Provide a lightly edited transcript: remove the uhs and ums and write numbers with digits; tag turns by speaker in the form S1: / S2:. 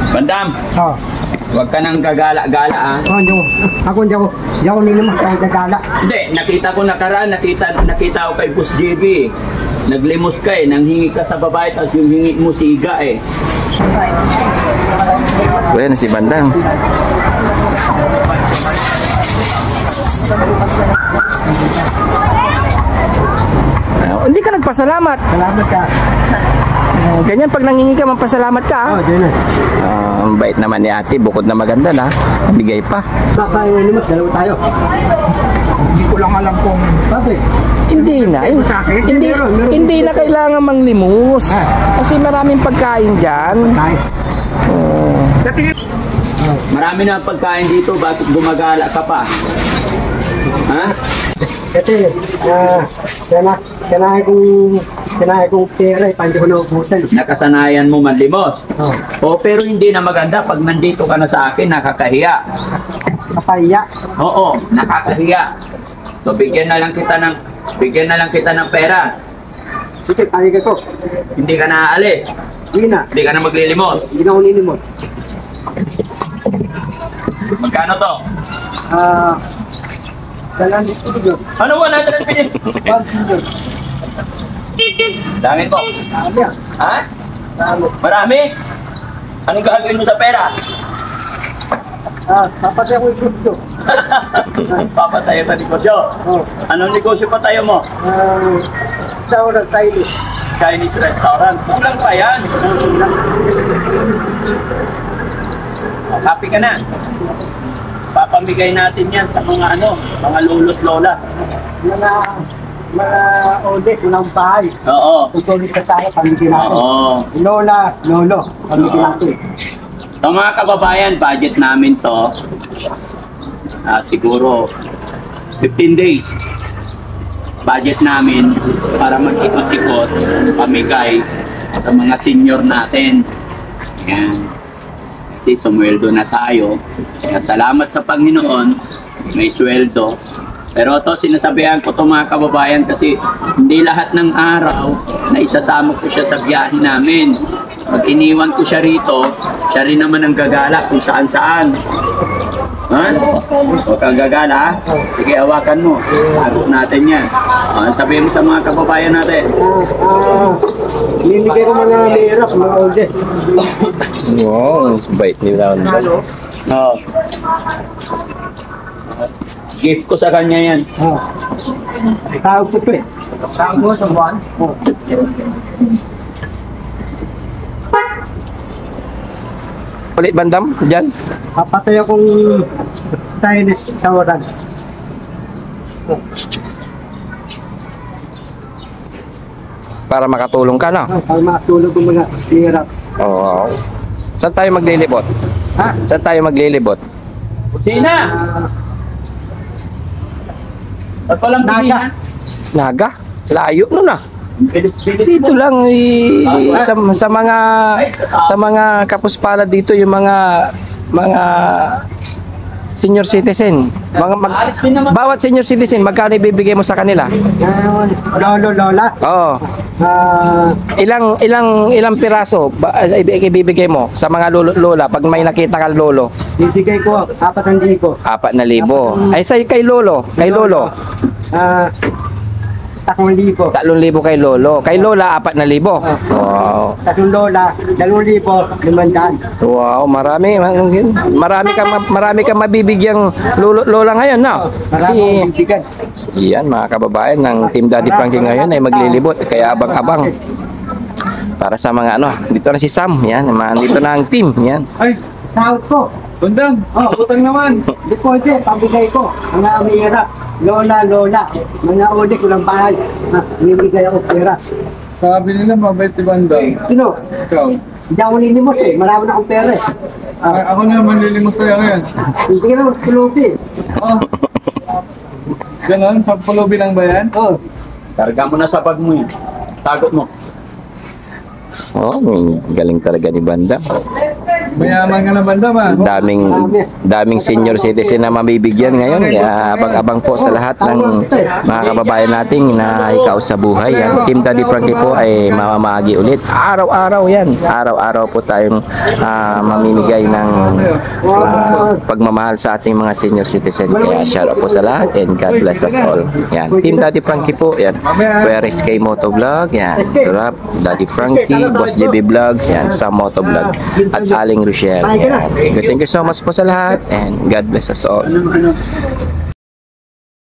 S1: Bandam,
S2: Oh.
S1: huwag ka nang gagala-gala ah.
S2: Oh, hindi ako nilimas kahit nagala.
S1: Hindi, nakita ko nakaraan, nakita ko kay Boss JB. Naglimos ka eh, nanghingi ka sa babae, tapos yung hingi mo siga eh.
S3: Ayan si Bandam. Hindi ka nagpasalamat.
S2: Salamat ka.
S3: Ganyan pag nangingi ka, magpasalamat ka.
S2: Oh, ganyan.
S3: Ang bait naman ni ate, bukod na maganda na, bigay pa.
S2: Baka yung nilimas, dalawa tayo. Hindi ko lang alam kung bakit.
S3: Hindi na. Hindi na kailangan manglimos. Kasi maraming pagkain dyan. Oh.
S1: Marami na pagkain dito, bakit gumagala ka pa? Ha?
S2: Kasi, kanahe kong pera, hindi ko naubusan.
S1: Nakasanayan mo manlimos.
S2: Oh.
S1: O pero hindi na maganda pag nandito ka na sa akin, nakakahiya.
S2: Kapaya.
S1: Oo, nakakahiya. So bigyan na lang kita ng pera.
S2: Sige, panig ko.
S1: Hindi ka na aalis.
S2: Hindi na.
S1: Hindi ka na maglilimos.
S2: Hindi na ako nilimot.
S1: Magkano to?
S2: Dalan dito dito.
S1: Ano 150? Dami ko.
S2: Sabi ah.
S1: Ha? Marami? Anong gagawin mo sa pera?
S2: Papatay ako yung gusto.
S1: Papatayo ka negosyo.
S2: Oh.
S1: Anong negosyo pa tayo mo?
S2: Tao ng tayo.
S1: Chinese restaurant. Kulang pa yan. O, happy ka na. Papamigay natin yan sa mga mga lolo't lola.
S2: Mga odes, unang bahay.
S1: Oo.
S2: Tutulis na tayo, pamigyan natin.
S1: Oo.
S2: Lola, lolo, pamigyan natin.
S1: So mga kababayan, budget namin to siguro 15 days. Budget namin para mag-ikot-ikot, pamigay sa mga senior natin. Yan. Kasi sumweldo na tayo. Kaya salamat sa Panginoon, may sweldo. Pero ito, sinasabihan ko ito mga kababayan kasi hindi lahat ng araw na isasama ko siya sa biyahe namin. Pag iniwan ko siya rito, siya rin naman ang gagala kung saan-saan. Ha? Huwag kang gagala, ha? Sige, hawakan mo. Harap natin yan. Sabihin mo sa mga kababayan natin.
S2: Linigay ko mga mahirap, mga odes.
S3: Wow, bait nila.
S1: Oo. Gift ko sa kanya yan.
S2: Tawag ko ito eh. Tawag mo sa buwan?
S3: Ulit Bandam, dyan.
S2: Papatay akong Chinese restaurant.
S3: Para makatulong ka na.
S2: Para makatulog ko mga hirap.
S3: Oo. Saan tayo maglilibot?
S2: Ha?
S3: Saan tayo maglilibot?
S1: Kusina! Ba't walang kusina?
S3: Naga? Layo nun ah.
S1: Bilis-bilis
S3: Dito
S1: mo.
S3: lang sa mga kapuspalad dito yung mga senior citizen. Bawat senior citizen magkano ibibigay mo sa kanila?
S2: Lolo, lola.
S3: Oo. Ilang piraso ibibigay mo sa mga lola pag may nakita kang lolo?
S2: Bibigay ko 4,000.
S3: 4,000. Ay say kay lolo,
S2: Ah, 3,000.
S3: 3,000 kay lolo. Kay lola 4,000. Wow.
S2: Tatlong lola, 2,000, 500.
S3: Wow, marami kang mabibigyang lola ngayon, no? Kasi
S2: bibigyan.
S3: yan mga kababayan ng Team Daddy Frankie ngayon ay maglilibot kaya abang-abang. Para sa mga dito na si Sam, yan, dito na ang team, yan.
S2: Ay, tawag ko.
S4: Bandam, utang naman.
S2: Di pwede, pabigay ko. Mga mahirap. Lola, mga ulit, walang bahay. Bibigay ako pera.
S4: Sabi nila mabait si Bandam.
S2: Sino?
S4: Ikaw.
S2: Hindi ako nilimos eh. Marami na akong pera eh.
S4: Ay, ako na manlilimos sa'yo ngayon.
S2: Hindi ka naman kulupi.
S4: Oh. Ganon, sa pulubi lang ba yan?
S2: Oh.
S1: Karga mo na sa bag mo yan. Tagot mo.
S3: Oh, galing talaga ni Bandam.
S4: Mayaman ka naman daw, ah.
S3: Daming senior citizen na mabibigyan ngayon. Kaya abang-abang po sa lahat ng mga kababayan nating na hikaw sa buhay. Yan. Team Daddy Frankie po ay mamamagi ulit. Araw-araw yan. Araw-araw po tayong mamimigay ng pagmamahal sa ating mga senior citizen. Kaya shout out po sa lahat and God bless us all. Yan. Team Daddy Frankie po. Yan. Kuya SK Moto Vlog. Yan. Turap, Daddy Frankie, Boss JB Vlogs. Yan. Sam Moto Vlog. At Aling Rochelle. Yan. Thank you so much po sa lahat and God bless us all.